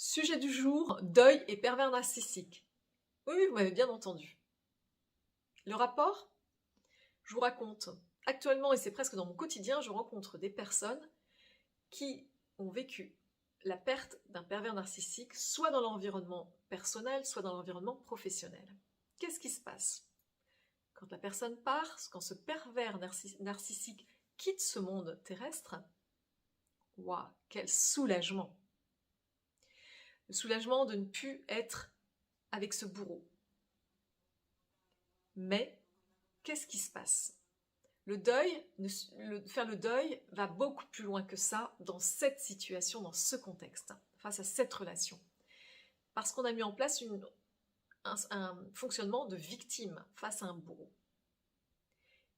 Sujet du jour, deuil et pervers narcissique. Oui, vous m'avez bien entendu. Le rapport, je vous raconte, actuellement, et c'est presque dans mon quotidien, je rencontre des personnes qui ont vécu la perte d'un pervers narcissique, soit dans l'environnement personnel, soit dans l'environnement professionnel. Qu'est-ce qui se passe? Quand la personne part, quand ce pervers narcissique quitte ce monde terrestre, waouh, quel soulagement! Le soulagement de ne plus être avec ce bourreau. Mais qu'est-ce qui se passe? Faire le deuil va beaucoup plus loin que ça dans cette situation, dans ce contexte, face à cette relation. Parce qu'on a mis en place un fonctionnement de victime face à un bourreau.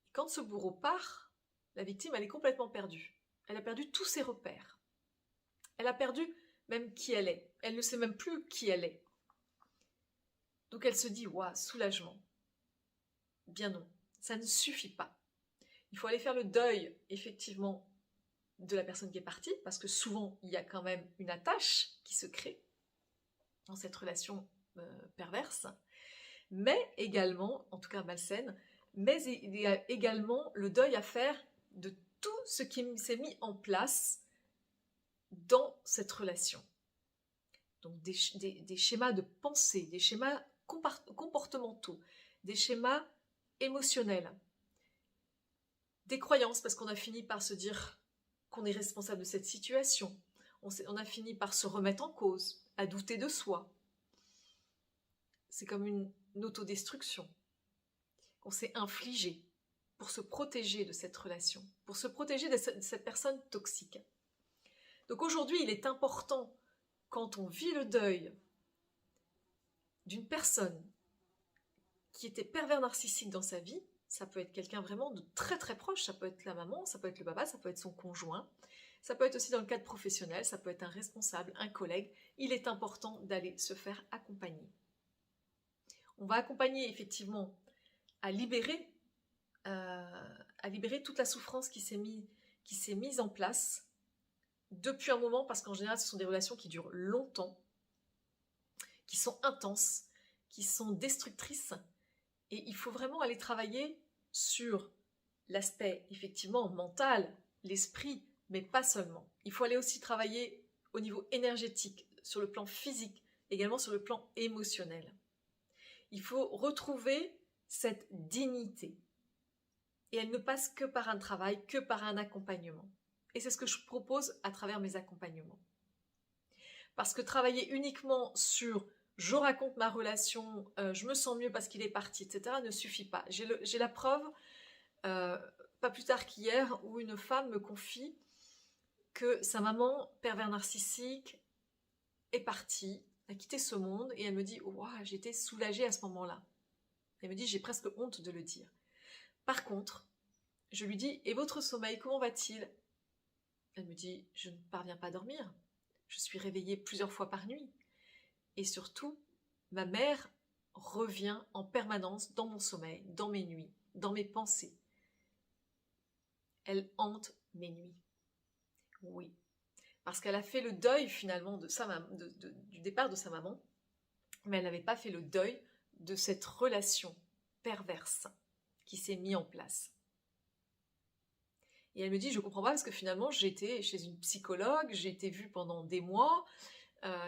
Et quand ce bourreau part, la victime, elle est complètement perdue. Elle a perdu tous ses repères. Elle a perdu même qui elle est. Elle ne sait même plus qui elle est. Donc elle se dit, waouh, soulagement. Bien non, ça ne suffit pas. Il faut aller faire le deuil, effectivement, de la personne qui est partie, parce que souvent, il y a quand même une attache qui se crée dans cette relation perverse, mais également, en tout cas malsaine, mais il y a également le deuil à faire de tout ce qui s'est mis en place dans cette relation. Donc des schémas de pensée, des schémas comportementaux, des schémas émotionnels, des croyances, parce qu'on a fini par se dire qu'on est responsable de cette situation. On a fini par se remettre en cause, à douter de soi. C'est comme une autodestruction qu'on s'est infligée pour se protéger de cette relation, pour se protéger de cette personne toxique. Donc aujourd'hui, il est important, quand on vit le deuil d'une personne qui était pervers narcissique dans sa vie, ça peut être quelqu'un vraiment de très très proche, ça peut être la maman, ça peut être le papa, ça peut être son conjoint, ça peut être aussi dans le cadre professionnel, ça peut être un responsable, un collègue. Il est important d'aller se faire accompagner. On va accompagner effectivement à libérer toute la souffrance qui s'est mise en place depuis un moment, parce qu'en général ce sont des relations qui durent longtemps, qui sont intenses, qui sont destructrices. Et il faut vraiment aller travailler sur l'aspect effectivement mental, l'esprit, mais pas seulement. Il faut aller aussi travailler au niveau énergétique, sur le plan physique, également sur le plan émotionnel. Il faut retrouver cette dignité. Et elle ne passe que par un travail, que par un accompagnement. Et c'est ce que je propose à travers mes accompagnements. Parce que travailler uniquement sur je raconte ma relation, je me sens mieux parce qu'il est parti, etc., ne suffit pas. J'ai la preuve, pas plus tard qu'hier, où une femme me confie que sa maman, pervers narcissique, est partie, a quitté ce monde, et elle me dit « Ouah, j'étais soulagée à ce moment-là ». Elle me dit « J'ai presque honte de le dire ». Par contre, je lui dis « Et votre sommeil, comment va-t-il » Elle me dit « Je ne parviens pas à dormir. Je suis réveillée plusieurs fois par nuit. » Et surtout, ma mère revient en permanence dans mon sommeil, dans mes nuits, dans mes pensées. Elle hante mes nuits. Oui. Parce qu'elle a fait le deuil finalement du départ de sa maman, mais elle n'avait pas fait le deuil de cette relation perverse qui s'est mise en place. Et elle me dit, je ne comprends pas parce que finalement j'ai été chez une psychologue, j'ai été vue pendant des mois,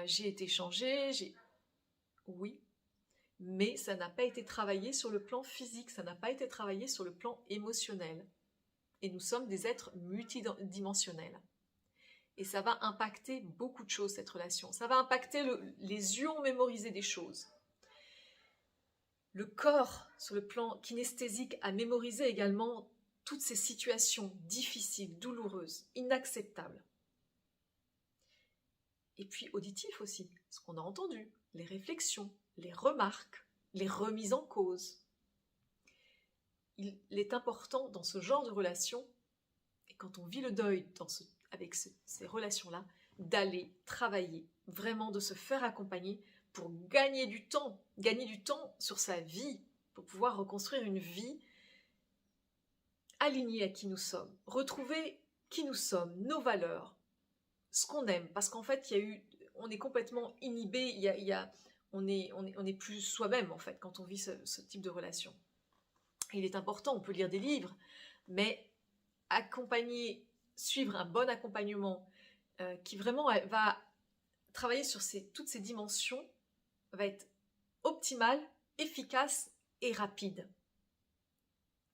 j'ai été changée, Oui, mais ça n'a pas été travaillé sur le plan physique, ça n'a pas été travaillé sur le plan émotionnel. Et nous sommes des êtres multidimensionnels. Et ça va impacter beaucoup de choses, cette relation. Ça va impacter les yeux ont mémorisé des choses. Le corps, sur le plan kinesthésique, a mémorisé également toutes ces situations difficiles, douloureuses, inacceptables. Et puis auditif aussi, ce qu'on a entendu, les réflexions, les remarques, les remises en cause. Il est important dans ce genre de relation, et quand on vit le deuil avec ces relations-là, d'aller travailler, vraiment de se faire accompagner pour gagner du temps sur sa vie, pour pouvoir reconstruire une vie alignée à qui nous sommes, retrouver qui nous sommes, nos valeurs, ce qu'on aime, parce qu'en fait, il y a eu on est complètement inhibé, on est plus soi-même en fait quand on vit ce type de relation. Il est important, on peut lire des livres, mais suivre un bon accompagnement qui vraiment va travailler sur toutes ces dimensions, va être optimal, efficace et rapide.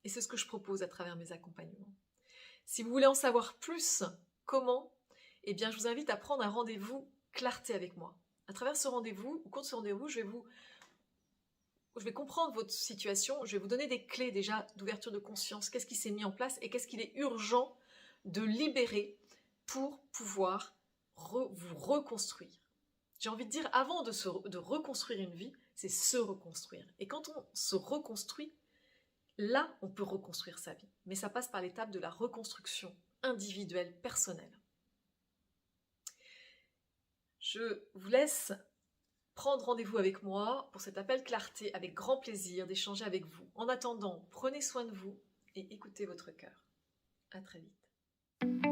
Et c'est ce que je propose à travers mes accompagnements. Si vous voulez en savoir plus, comment, eh bien, je vous invite à prendre un rendez-vous clarté avec moi. À travers ce rendez-vous, au cours de ce rendez-vous, je vais comprendre votre situation, je vais vous donner des clés déjà d'ouverture de conscience, qu'est-ce qui s'est mis en place et qu'est-ce qu'il est urgent de libérer pour pouvoir vous reconstruire. J'ai envie de dire, avant de reconstruire une vie, c'est se reconstruire. Et quand on se reconstruit, là, on peut reconstruire sa vie. Mais ça passe par l'étape de la reconstruction individuelle, personnelle. Je vous laisse prendre rendez-vous avec moi pour cet appel clarté, avec grand plaisir d'échanger avec vous. En attendant, prenez soin de vous et écoutez votre cœur. À très vite.